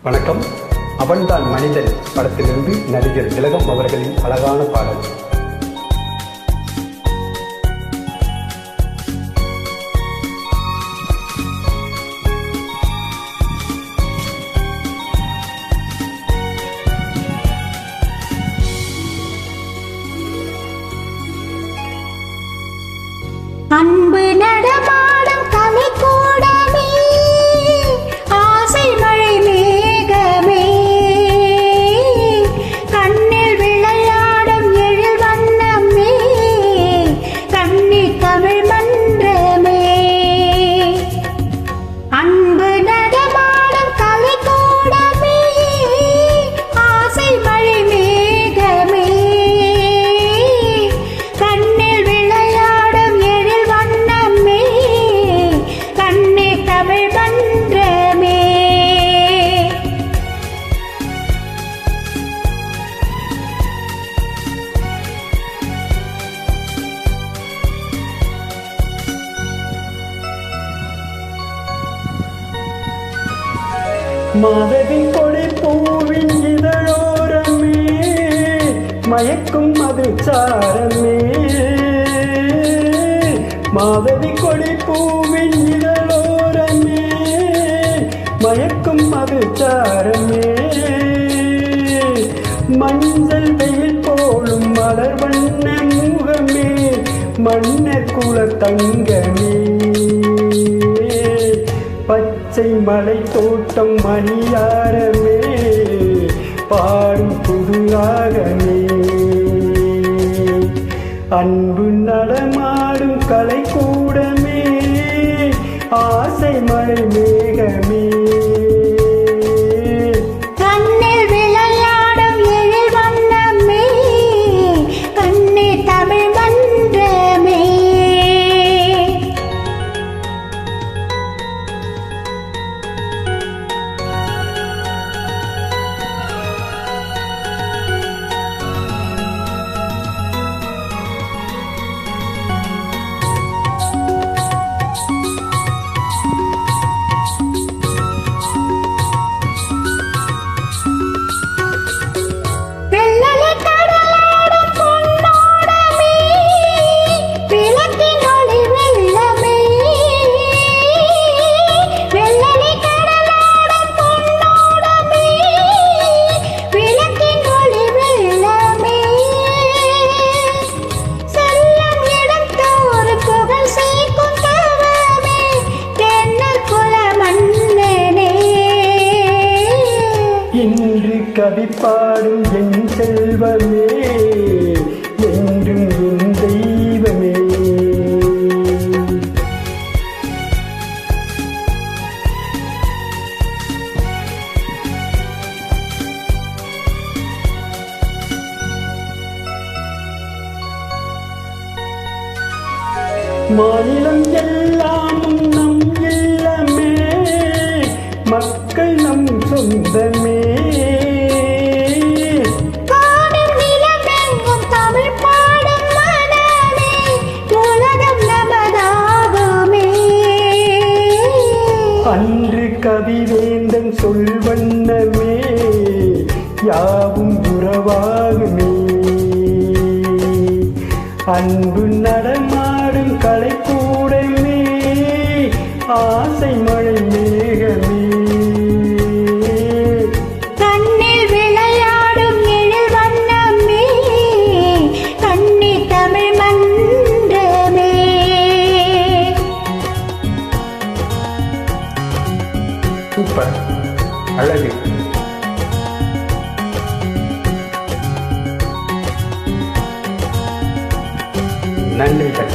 வணக்கம். அவன்தான் மனிதன் படத்திலிருந்து நடிகர் திலகம் அவர்களின் அழகான பாடல். அன்பு நடமாடும் கலைக்கூடமே, ஆசை மழை மேகமே, கண்ணில் விளையாடும் எழில் வண்ணமே, கண்ணீர் தமிழ் மன்றமே. அன்பு நடமாடும் கலைக்கூடமே, ஆசை மழை மேகமே, கண்ணில் விளையாடும் எழில் வண்ணமே, கண்ணீர் தமிழ் மன்றமே. மாதவின் கொடை பூவின் இதழோரமே, மயக்கும் மது சாரமே. மாதவி கொடை பூவின் இதழோரமே, மயக்கும் மது சாரமே. மஞ்சள் வெயில் போலும் மலர் வண்ண முகமே, மன்னர் குல தங்கமே. பச்சை மலை தோட்டம் மணியாரமே, பாடும் புதுராகமே. அன்பு நடமாடும் கலைக்கூடமே, ஆசை மழை மேகமே. கண்ணில் விளையாடும் எழில் வண்ணமே, கண்ணீர் தமிழ் மன்றமே. வெள்ளலை கடலாடும் பொன்னோடமே, விளக்கின் ஒளி வெள்ளமே. வெள்ளலை கடலாடும் பொன்னோடமே, விளக்கின் ஒளி வெள்ளமே. செல்லும் இடம் தோறு புகழ் சேர்க்கும் தவமே, தென்னல் குல மன்னனே. இன்று கவி பாடும் என் செல்வமே, என்றும் என் தெய்வமே. மாநிலம் எல்லாமும் நம் இல்லமே, மக்கள் நம் சொந்தமே. காடும் நிலமெங்கும் தமிழ் பாடும் மனமே, உலகம் நமதாகுமே. அன்று கவிவேந்தன் சொல் வண்ணமே, யாவும் உறவாகுமே. அன்பு நடமாடும் கலைக்கூடமே, ஆசை மழை மேகமே. கண்ணில் விளையாடும் எழில் வண்ணமே, கண்ணீர் தமிழ் மன்றமே. சூப்பர், அழகு. நன்றிகள்.